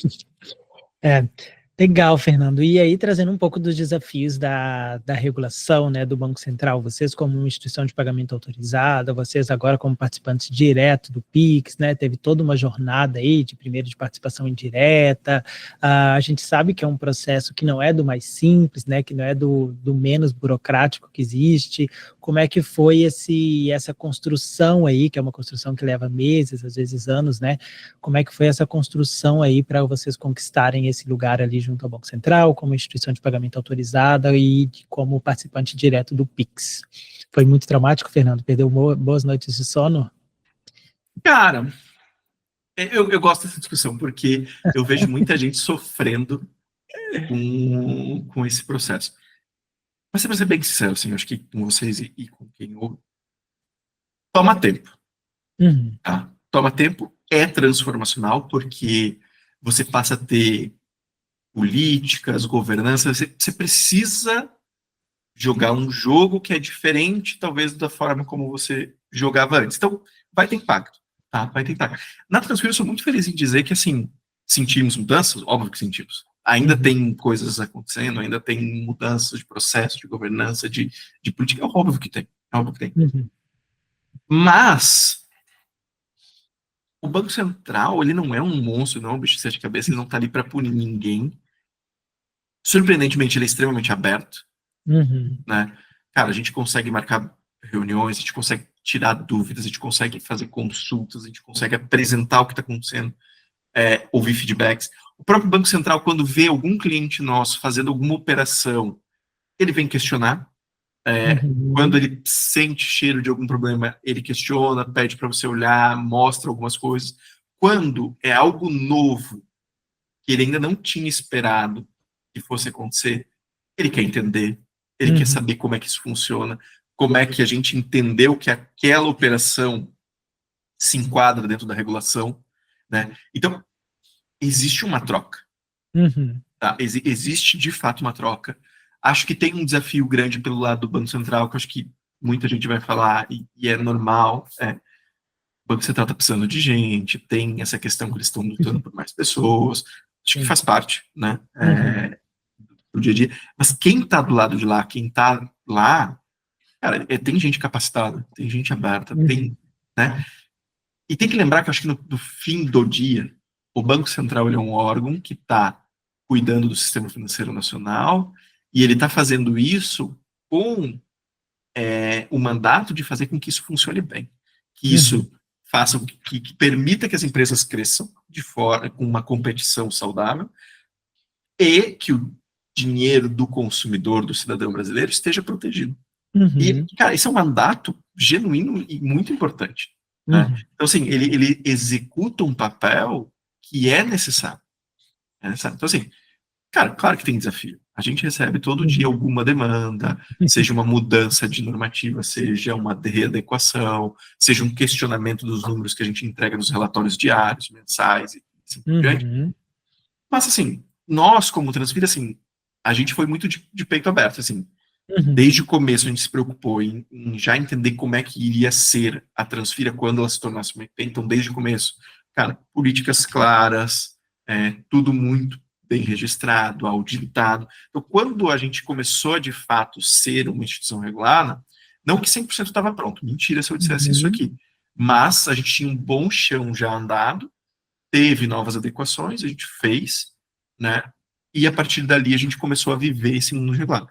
Legal, Fernando. E aí, trazendo um pouco dos desafios da regulação, né, do Banco Central, vocês como uma instituição de pagamento autorizada, vocês agora como participantes direto do Pix, né, teve toda uma jornada aí primeiro de participação indireta, a gente sabe que é um processo que não é do mais simples, né, que não é do menos burocrático que existe. Como é que foi essa construção aí, que é uma construção que leva meses, às vezes anos, né? Como é que foi essa construção aí para vocês conquistarem esse lugar ali junto ao Banco Central, como instituição de pagamento autorizada e como participante direto do Pix? Foi muito traumático, Fernando? Perdeu boas noites de sono? Cara, eu gosto dessa discussão, porque eu vejo muita gente sofrendo com esse processo. Mas, pra ser bem sincero, assim, eu acho que com vocês e com quem ouve, toma tempo. Tá? Toma tempo, é transformacional, porque você passa a ter políticas, governança, você precisa jogar um jogo que é diferente, talvez, da forma como você jogava antes. Então, vai ter impacto, tá? Vai ter impacto. Na Transfira, eu sou muito feliz em dizer que, assim, sentimos mudanças, óbvio que sentimos. Ainda tem coisas acontecendo, ainda tem mudanças de processo, de governança, de política, é óbvio que tem, é óbvio que tem. Mas o Banco Central, ele não é um monstro, não é um bicho de sete cabeças, ele não tá ali para punir ninguém. Surpreendentemente, ele é extremamente aberto, né? Cara, a gente consegue marcar reuniões, a gente consegue tirar dúvidas, a gente consegue fazer consultas, a gente consegue apresentar o que está acontecendo, ouvir feedbacks. O próprio Banco Central, quando vê algum cliente nosso fazendo alguma operação, ele vem questionar. Quando ele sente cheiro de algum problema, ele questiona, pede para você olhar, mostra algumas coisas. Quando é algo novo, que ele ainda não tinha esperado que fosse acontecer, ele quer entender, ele quer saber como é que isso funciona, como é que a gente entendeu que aquela operação se enquadra dentro da regulação, né? Então, existe uma troca. Tá? Existe, de fato, uma troca. Acho que tem um desafio grande pelo lado do Banco Central, que eu acho que muita gente vai falar, e é normal. O Banco Central está precisando de gente, tem essa questão que eles estão lutando por mais pessoas. Acho que faz parte, né? Do dia a dia. Mas quem está do lado de lá, quem está lá, cara, tem gente capacitada, tem gente aberta, tem, né? E tem que lembrar que eu acho que no fim do dia, o Banco Central ele é um órgão que está cuidando do sistema financeiro nacional e ele está fazendo isso com o mandato de fazer com que isso funcione bem, que isso faça que permita que as empresas cresçam com uma competição saudável e que o dinheiro do consumidor, do cidadão brasileiro, esteja protegido. E, cara, esse é um mandato genuíno e muito importante. Né? Então, assim, ele executa um papel que é necessário. Então, assim, cara, claro que tem desafio. A gente recebe todo dia alguma demanda, seja uma mudança de normativa, seja uma readequação, seja um questionamento dos números que a gente entrega nos relatórios diários, mensais e assim por diante. Mas, assim, nós, como Transfira, assim, a gente foi muito de peito aberto, assim. Desde o começo a gente se preocupou em já entender como é que iria ser a Transfira quando ela se tornasse uma IP. Então, desde o começo, cara, políticas claras, tudo muito bem registrado, auditado. Então, quando a gente começou a, de fato, ser uma instituição regulada, não que 100% estava pronto, mentira se eu dissesse isso aqui, mas a gente tinha um bom chão já andado, teve novas adequações, a gente fez, né? E a partir dali a gente começou a viver esse mundo regulado.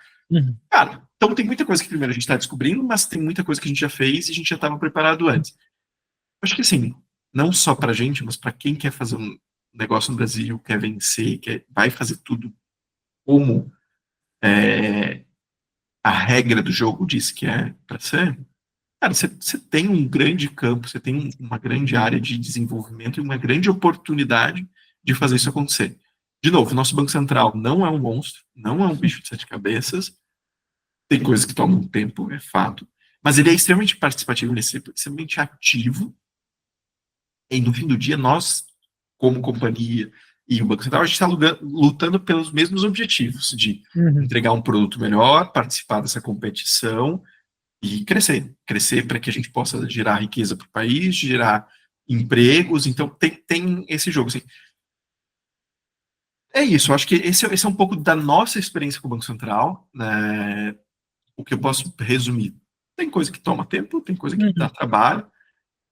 Cara, então tem muita coisa que primeiro a gente está descobrindo, mas tem muita coisa que a gente já fez e a gente já estava preparado antes. Acho que assim, não só para a gente, mas para quem quer fazer um negócio no Brasil, quer vencer, vai fazer tudo como a regra do jogo diz que é para ser, cara, você tem um grande campo, você tem uma grande área de desenvolvimento e uma grande oportunidade de fazer isso acontecer. De novo, o nosso Banco Central não é um monstro, não é um bicho de sete cabeças, tem coisas que tomam tempo, é fato, mas ele é extremamente participativo, ele é extremamente ativo, e no fim do dia, nós, como companhia, e o Banco Central, a gente está lutando pelos mesmos objetivos, de Uhum. entregar um produto melhor, participar dessa competição e crescer para que a gente possa gerar riqueza para o país, gerar empregos. Então, tem esse jogo, assim. É isso, eu acho que esse é um pouco da nossa experiência com o Banco Central, né? O que eu posso resumir. Tem coisa que toma tempo, tem coisa que dá trabalho,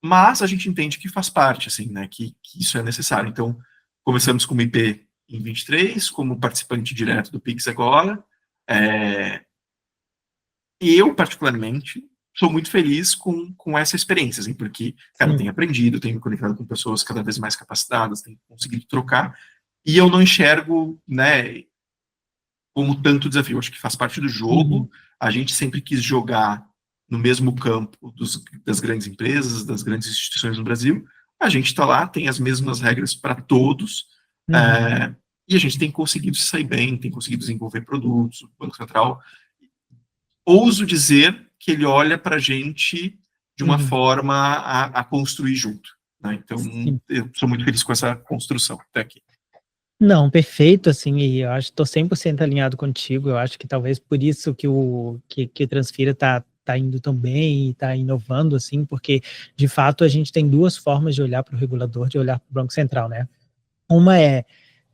mas a gente entende que faz parte, assim, né? Que isso é necessário. Então, começamos como IP em 23, como participante direto do Pix agora. Eu, particularmente, sou muito feliz com essa experiência, assim, porque, cara, eu tenho aprendido, tenho me conectado com pessoas cada vez mais capacitadas, tenho conseguido trocar, e eu não enxergo, né, como tanto desafio. Acho que faz parte do jogo. A gente sempre quis jogar no mesmo campo das grandes empresas, das grandes instituições no Brasil. A gente está lá, tem as mesmas regras para todos, e a gente tem conseguido se sair bem, tem conseguido desenvolver produtos. O Banco Central, ouso dizer que ele olha para a gente de uma forma a construir junto, né? Então, eu sou muito feliz com essa construção até aqui. Não, perfeito, assim, e eu acho que estou 100% alinhado contigo. Eu acho que talvez por isso que o Transfira tá indo tão bem e está inovando, assim, porque, de fato, a gente tem duas formas de olhar para o regulador, de olhar para o Banco Central, né? Uma é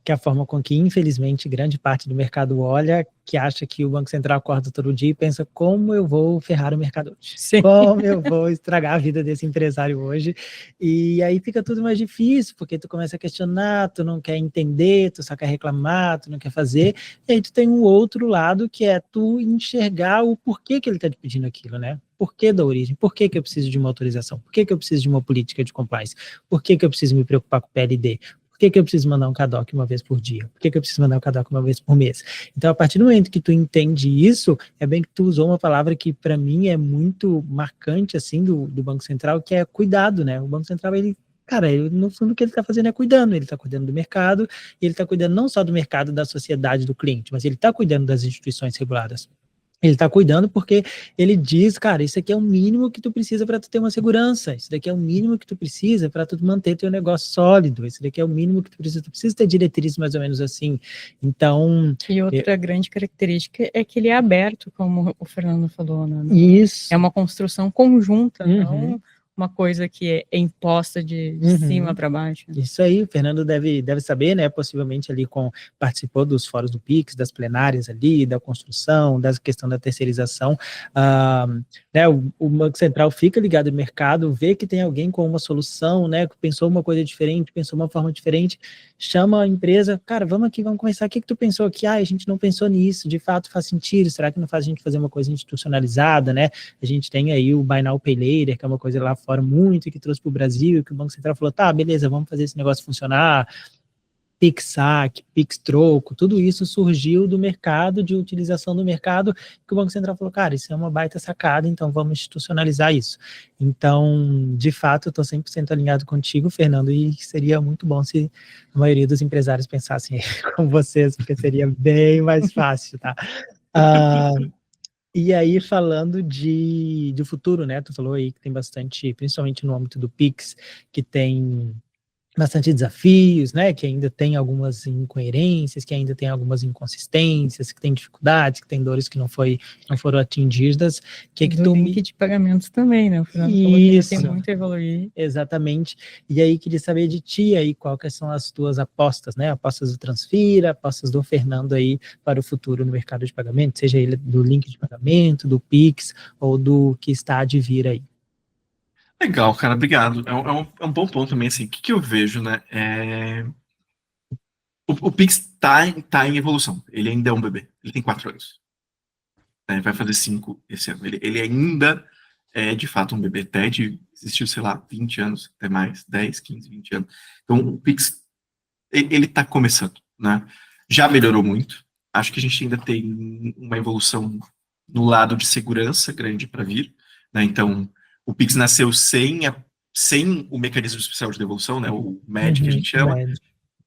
que a forma com que, infelizmente, grande parte do mercado olha, que acha que o Banco Central acorda todo dia e pensa como eu vou ferrar o mercado hoje, Sim. como eu vou estragar a vida desse empresário hoje, e aí fica tudo mais difícil, porque tu começa a questionar, tu não quer entender, tu só quer reclamar, tu não quer fazer, e aí tu tem um outro lado, que é tu enxergar o porquê que ele está te pedindo aquilo, né? Por que da origem? Por que eu preciso de uma autorização? Por que eu preciso de uma política de compliance? Por que eu preciso me preocupar com o PLD? Por que eu preciso mandar um CADOC uma vez por dia? Por que eu preciso mandar um CADOC uma vez por mês? Então, a partir do momento que tu entende isso, é bem que tu usou uma palavra que, para mim, é muito marcante, assim, do Banco Central, que é cuidado, né? O Banco Central, no fundo, o que ele está fazendo é cuidando. Ele está cuidando do mercado, e ele está cuidando não só do mercado, da sociedade, do cliente, mas ele está cuidando das instituições reguladas. Ele está cuidando porque ele diz, cara, isso aqui é o mínimo que tu precisa para tu ter uma segurança, isso daqui é o mínimo que tu precisa para tu manter teu negócio sólido, isso daqui é o mínimo que tu precisa ter diretrizes mais ou menos assim. Então... E outra grande característica é que ele é aberto, como o Fernando falou, né? Isso. É uma construção conjunta, não uma coisa que é imposta de cima para baixo. Isso aí, o Fernando deve saber, né? Possivelmente ali participou dos fóruns do Pix, das plenárias ali, da construção, da questão da terceirização. Né, o Banco Central fica ligado no mercado, vê que tem alguém com uma solução, né? Que pensou uma coisa diferente, pensou uma forma diferente, chama a empresa, cara, vamos aqui, vamos conversar, o que tu pensou aqui? A gente não pensou nisso, de fato faz sentido, será que não faz a gente fazer uma coisa institucionalizada, né? A gente tem aí o Buy Now, Pay Later, que é uma coisa lá fora muito, que trouxe para o Brasil, que o Banco Central falou, tá, beleza, vamos fazer esse negócio funcionar, Pix-saque, Pix-troco, tudo isso surgiu do mercado, de utilização do mercado, que o Banco Central falou, cara, isso é uma baita sacada, então vamos institucionalizar isso. Então, de fato, eu estou 100% alinhado contigo, Fernando, e seria muito bom se a maioria dos empresários pensassem como vocês, porque seria bem mais fácil, tá? E aí, falando do futuro, né, tu falou aí que tem bastante, principalmente no âmbito do Pix, que tem bastante desafios, né, que ainda tem algumas incoerências, que ainda tem algumas inconsistências, que tem dificuldades, que tem dores que não foram atingidas, que tu... link de pagamentos também, né, o Fernando falou que ainda tem muito a evoluir. Exatamente, e aí queria saber de ti aí, quais são as tuas apostas, né, apostas do Transfira, apostas do Fernando aí para o futuro no mercado de pagamento, seja ele do link de pagamento, do Pix, ou do que está a de vir aí. Legal, cara, obrigado. É um bom ponto também, assim, o que eu vejo, né, o Pix tá em evolução, ele ainda é um bebê, ele tem 4 anos, né, vai fazer 5 esse ano, ele ainda é, de fato, um bebê. TED existiu, sei lá, 20 anos, até mais, 10, 15, 20 anos. Então, o Pix, ele tá começando, né, já melhorou muito, acho que a gente ainda tem uma evolução no lado de segurança grande para vir, né, então, o Pix nasceu sem o mecanismo especial de devolução, né, o MED que a gente chama.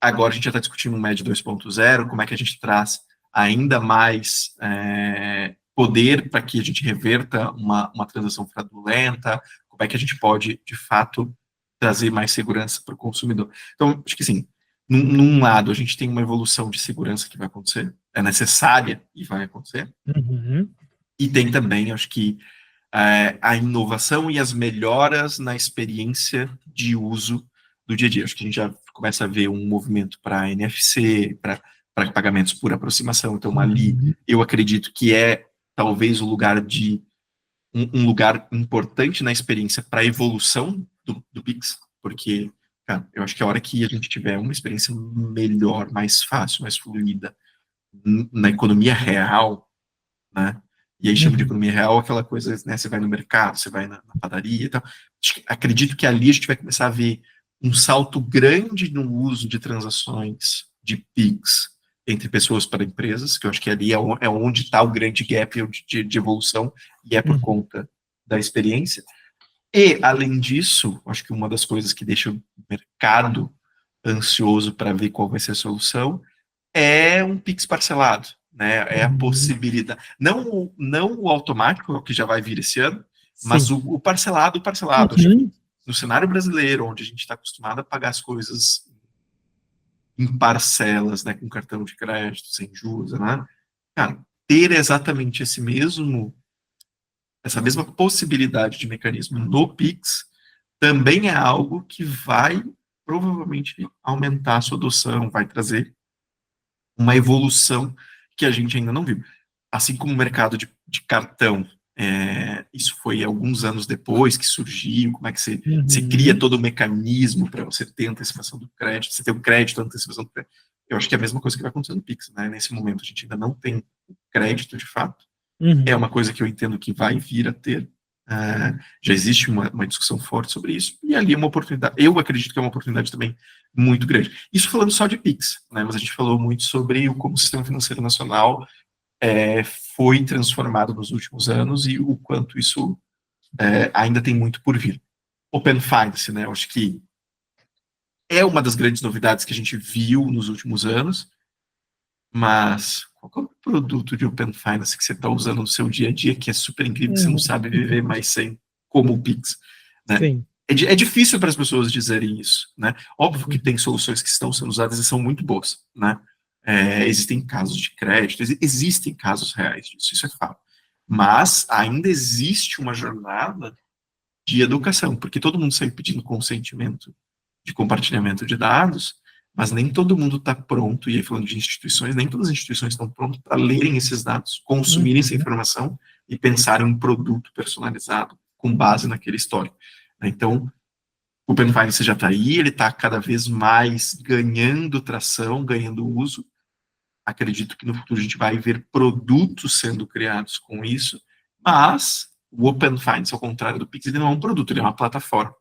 Agora a gente já está discutindo um MED 2.0, como é que a gente traz ainda mais poder para que a gente reverta uma transação fraudulenta, como é que a gente pode, de fato, trazer mais segurança para o consumidor. Então, acho que sim, num lado, a gente tem uma evolução de segurança que vai acontecer, é necessária e vai acontecer, Uhum. e tem também, acho que, a inovação e as melhoras na experiência de uso do dia a dia. Acho que a gente já começa a ver um movimento para NFC, para pagamentos por aproximação. Então, ali, Uhum. eu acredito que é talvez o lugar de um lugar importante na experiência para a evolução do Pix, porque, cara, eu acho que a hora que a gente tiver uma experiência melhor, mais fácil, mais fluida na economia real, né? E aí chama de Uhum. economia real aquela coisa, né? Você vai no mercado, você vai na padaria e tal. Acredito que ali a gente vai começar a ver um salto grande no uso de transações de Pix entre pessoas para empresas, que eu acho que ali é onde está o grande gap de evolução, e é por Uhum. conta da experiência. E, além disso, acho que uma das coisas que deixa o mercado ansioso para ver qual vai ser a solução é um Pix parcelado, né? É a Uhum. possibilidade. Não o automático, que já vai vir esse ano, mas Sim. o parcelado, Acho que Uhum. no cenário brasileiro, onde a gente está acostumado a pagar as coisas em parcelas, né? Com cartão de crédito, sem juros, né? Cara, ter exatamente essa mesma possibilidade de mecanismo no Pix também é algo que vai provavelmente aumentar a sua adoção, vai trazer uma evolução que a gente ainda não viu. Assim como o mercado de cartão, isso foi alguns anos depois que surgiu, como é que você cria Uhum. todo o mecanismo para você ter antecipação do crédito, você ter o crédito, a antecipação do crédito. Eu acho que é a mesma coisa que vai acontecer no Pix, né? Nesse momento a gente ainda não tem crédito de fato, é Uhum. uma coisa que eu entendo que vai vir a ter. Já existe uma discussão forte sobre isso, e ali é uma oportunidade, eu acredito que é uma oportunidade também muito grande. Isso falando só de Pix, né, mas a gente falou muito sobre como o sistema financeiro nacional foi transformado nos últimos anos e o quanto isso ainda tem muito por vir. Open Finance, né, eu acho que é uma das grandes novidades que a gente viu nos últimos anos, mas qual é o produto de Open Finance que você está usando no seu dia a dia que é super incrível, que você não Uhum. sabe viver mais sem, como o Pix, né? Sim. É difícil para as pessoas dizerem isso, né? Óbvio que Uhum. tem soluções que estão sendo usadas e são muito boas, né? Existem casos de crédito, existem casos reais disso, isso é fato. Mas ainda existe uma jornada de educação, porque todo mundo sai pedindo consentimento de compartilhamento de dados, mas nem todo mundo está pronto, e aí falando de instituições, nem todas as instituições estão prontas para lerem esses dados, consumirem essa Uhum. informação e pensarem um produto personalizado com base naquele histórico. Então, o Open Finance já está aí, ele está cada vez mais ganhando tração, ganhando uso. Acredito que no futuro a gente vai ver produtos sendo criados com isso, mas o Open Finance, ao contrário do Pix, ele não é um produto, ele é uma plataforma,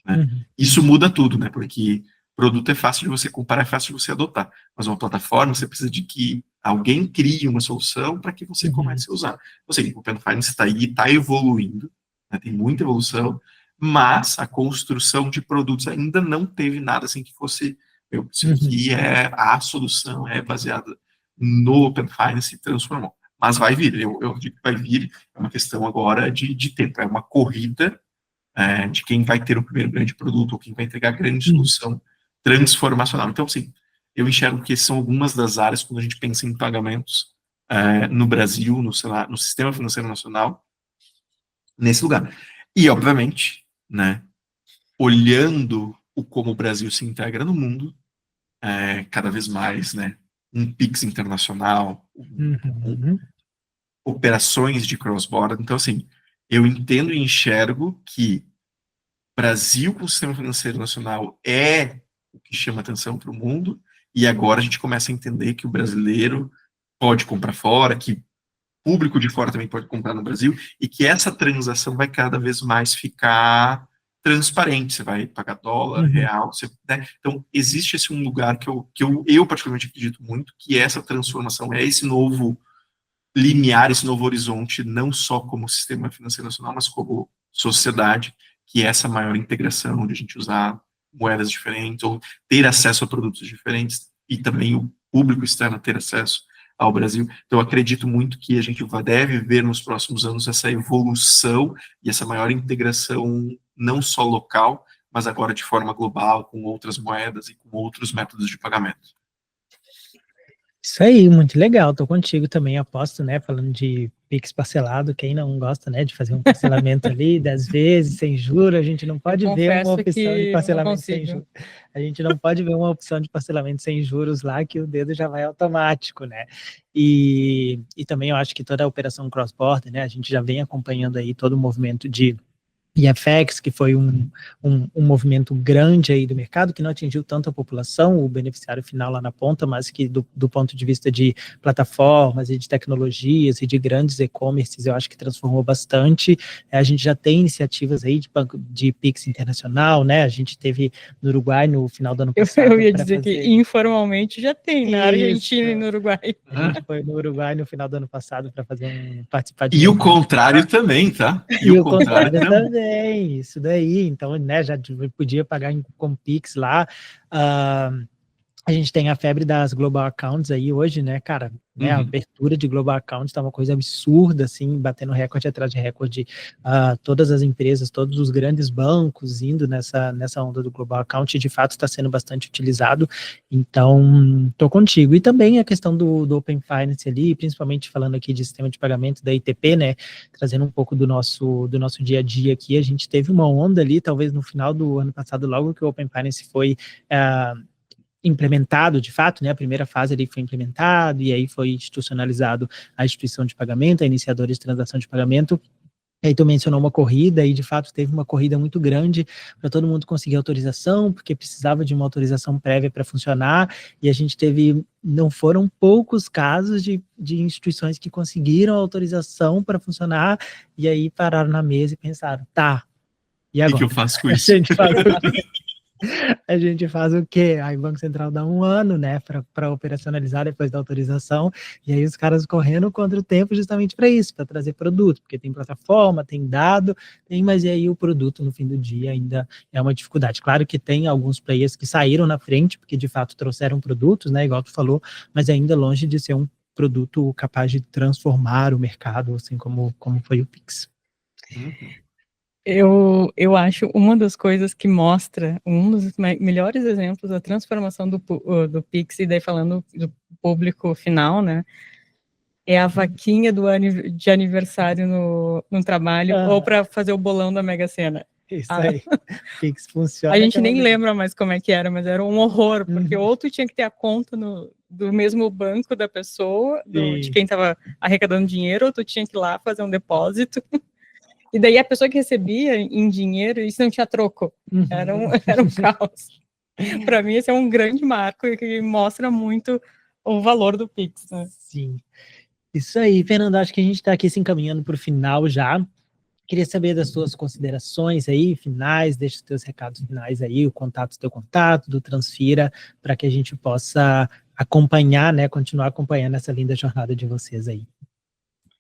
né? Uhum. Isso muda tudo, né? Porque produto é fácil de você comparar, é fácil de você adotar, mas uma plataforma você precisa de que alguém crie uma solução para que você Uhum. comece a usar. Ou seja, o Open Finance está aí, está evoluindo, né? Tem muita evolução, mas a construção de produtos ainda não teve nada assim que fosse, isso Uhum. aqui é a solução, é baseada no Open Finance se transformou. Mas vai vir, eu digo que vai vir, é uma questão agora de tempo, é uma corrida de quem vai ter o primeiro grande produto, ou quem vai entregar a grande Uhum. solução transformacional. Então, sim, eu enxergo que são algumas das áreas quando a gente pensa em pagamentos no Brasil, no sistema financeiro nacional, nesse lugar. E, obviamente, né, olhando como o Brasil se integra no mundo, cada vez mais, né, um Pix internacional, Uhum. operações de cross-border. Então, assim, eu entendo e enxergo que Brasil com o sistema financeiro nacional é o que chama atenção para o mundo, e agora a gente começa a entender que o brasileiro pode comprar fora, que público de fora também pode comprar no Brasil, e que essa transação vai cada vez mais ficar transparente. Você vai pagar dólar, Uhum. real, né? Então, existe esse um lugar que eu particularmente acredito muito, que essa transformação é esse novo limiar, esse novo horizonte, não só como sistema financeiro nacional, mas como sociedade, que é essa maior integração de a gente usar moedas diferentes, ou ter acesso a produtos diferentes, e também o público externo ter acesso ao Brasil. Então, eu acredito muito que a gente deve ver nos próximos anos essa evolução e essa maior integração, não só local, mas agora de forma global, com outras moedas e com outros métodos de pagamento. Isso aí, muito legal. Tô contigo também, aposto, né? Falando de Pix parcelado, quem não gosta, né, de fazer um parcelamento ali 10 vezes sem juros, a gente não pode ver uma confesso opção de que não parcelamento sem consigo. juros. A gente não pode ver uma opção de parcelamento sem juros lá que o dedo já vai automático, né? E também eu acho que toda a operação cross-border, né, a gente já vem acompanhando aí todo o movimento de IFX, que foi um movimento grande aí do mercado, que não atingiu tanto a população, o beneficiário final lá na ponta, mas que do ponto de vista de plataformas e de tecnologias e de grandes e-commerces, eu acho que transformou bastante. A gente já tem iniciativas aí de banco de Pix internacional, né? A gente teve no Uruguai no final do ano passado. Eu ia dizer que informalmente já tem na Argentina e no Uruguai. A gente foi no Uruguai no final do ano passado para participar de E o contrário também, tá? E o contrário também, isso daí. Então, né, já podia pagar com Pix lá. A gente tem a febre das Global Accounts aí hoje, né, cara? Né, a abertura de Global Accounts tá uma coisa absurda, assim, batendo recorde atrás de recorde. Todas as empresas, todos os grandes bancos indo nessa onda do Global Account, e de fato está sendo bastante utilizado. Então, tô contigo. E também a questão do Open Finance ali, principalmente falando aqui de sistema de pagamento da ITP, né, trazendo um pouco do nosso dia a dia aqui, a gente teve uma onda ali, talvez no final do ano passado, logo que o Open Finance foi implementado de fato, né, a primeira fase ali foi implementado e aí foi institucionalizado a instituição de pagamento, a iniciadora de transação de pagamento. Aí tu mencionou uma corrida e de fato teve uma corrida muito grande para todo mundo conseguir autorização, porque precisava de uma autorização prévia para funcionar, e a gente teve, não foram poucos casos de instituições que conseguiram a autorização para funcionar, e aí pararam na mesa e pensaram, tá, e agora? O que eu faço com isso? A gente faz o quê? Aí o Banco Central dá 1 ano, né, para operacionalizar depois da autorização, e aí os caras correndo contra o tempo justamente para isso, para trazer produto, porque tem plataforma, tem dado, mas e aí o produto no fim do dia ainda é uma dificuldade. Claro que tem alguns players que saíram na frente, porque de fato trouxeram produtos, né, igual tu falou, mas ainda longe de ser um produto capaz de transformar o mercado, assim como foi o Pix. Eu acho uma das coisas que mostra, um dos melhores exemplos da transformação do Pix, e daí falando do público final, né, é a vaquinha de aniversário no trabalho, ou para fazer o bolão da Mega Sena. Isso aí, Pix funciona. A gente nem lembra mais como é que era, mas era um horror, porque ou tu tinha que ter a conta do mesmo banco da pessoa, de quem estava arrecadando dinheiro, ou tu tinha que ir lá fazer um depósito. E daí a pessoa que recebia em dinheiro, isso não tinha troco. Era um caos. Para mim, esse é um grande marco e que mostra muito o valor do Pix, né? Sim. Isso aí, Fernando, acho que a gente está aqui se encaminhando para o final já. Queria saber das suas considerações aí, finais, deixa os teus recados finais aí, o teu contato, do Transfira, para que a gente possa acompanhar, né, continuar acompanhando essa linda jornada de vocês aí.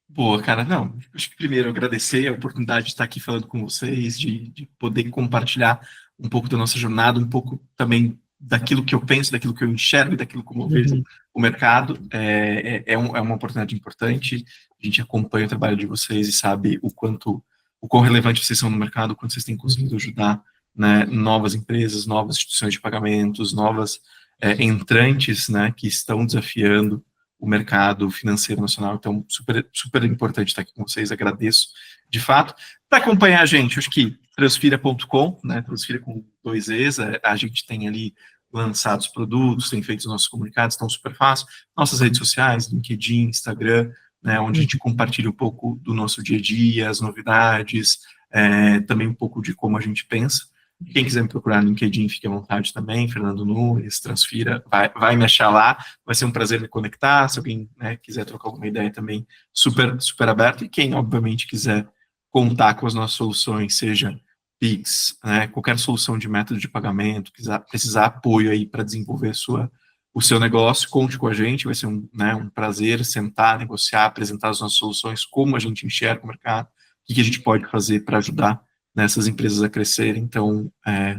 Boa, cara, não, acho que primeiro agradecer a oportunidade de estar aqui falando com vocês, de poder compartilhar um pouco da nossa jornada, um pouco também daquilo que eu penso, daquilo que eu enxergo, daquilo como eu vejo o mercado. É uma oportunidade importante, a gente acompanha o trabalho de vocês e sabe o quão relevante vocês são no mercado, o quanto vocês têm conseguido ajudar, né, novas empresas, novas instituições de pagamentos, novas entrantes, né, que estão desafiando o mercado financeiro nacional. Então, super, super importante estar aqui com vocês, agradeço de fato. Para acompanhar a gente, acho que transfira.com, né, Transfira com 2 Es, a gente tem ali lançado os produtos, tem feito os nossos comunicados, estão super fácil. Nossas redes sociais, LinkedIn, Instagram, né, onde a gente compartilha um pouco do nosso dia a dia, as novidades, também um pouco de como a gente pensa. Quem quiser me procurar no LinkedIn, fique à vontade também, Fernando Nunes, Transfira, vai me achar lá, vai ser um prazer me conectar, se alguém, né, quiser trocar alguma ideia também, super, super aberto, e quem, obviamente, quiser contar com as nossas soluções, seja Pix, né, qualquer solução de método de pagamento, precisar apoio aí para desenvolver o seu negócio, conte com a gente, vai ser um prazer sentar, negociar, apresentar as nossas soluções, como a gente enxerga o mercado, o que a gente pode fazer para ajudar nessas empresas a crescerem. Então,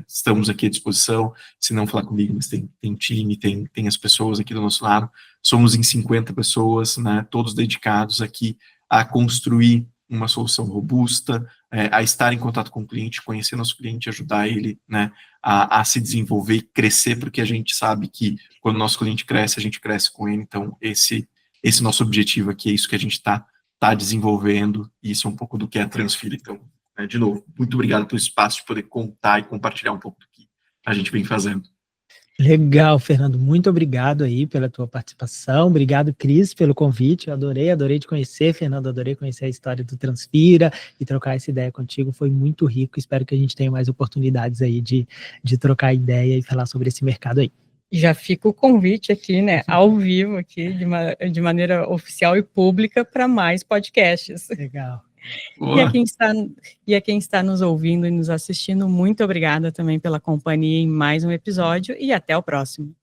estamos aqui à disposição, se não falar comigo, mas tem time, tem as pessoas aqui do nosso lado, somos em 50 pessoas, né, todos dedicados aqui a construir uma solução robusta, a estar em contato com o cliente, conhecer nosso cliente, ajudar ele, né, a se desenvolver e crescer, porque a gente sabe que quando o nosso cliente cresce, a gente cresce com ele. Então, esse nosso objetivo aqui, é isso que a gente está desenvolvendo, e isso é um pouco do que é a Transfira. Então, de novo, muito obrigado pelo espaço de poder contar e compartilhar um pouco do que a gente vem fazendo. Legal, Fernando, muito obrigado aí pela tua participação, obrigado, Cris, pelo convite, eu adorei te conhecer, Fernando, adorei conhecer a história do Transfira e trocar essa ideia contigo, foi muito rico, espero que a gente tenha mais oportunidades aí de trocar ideia e falar sobre esse mercado aí. Já fica o convite aqui, né, ao vivo aqui, de maneira oficial e pública, para mais podcasts. Legal. E a quem está nos ouvindo e nos assistindo, muito obrigada também pela companhia em mais um episódio e até o próximo.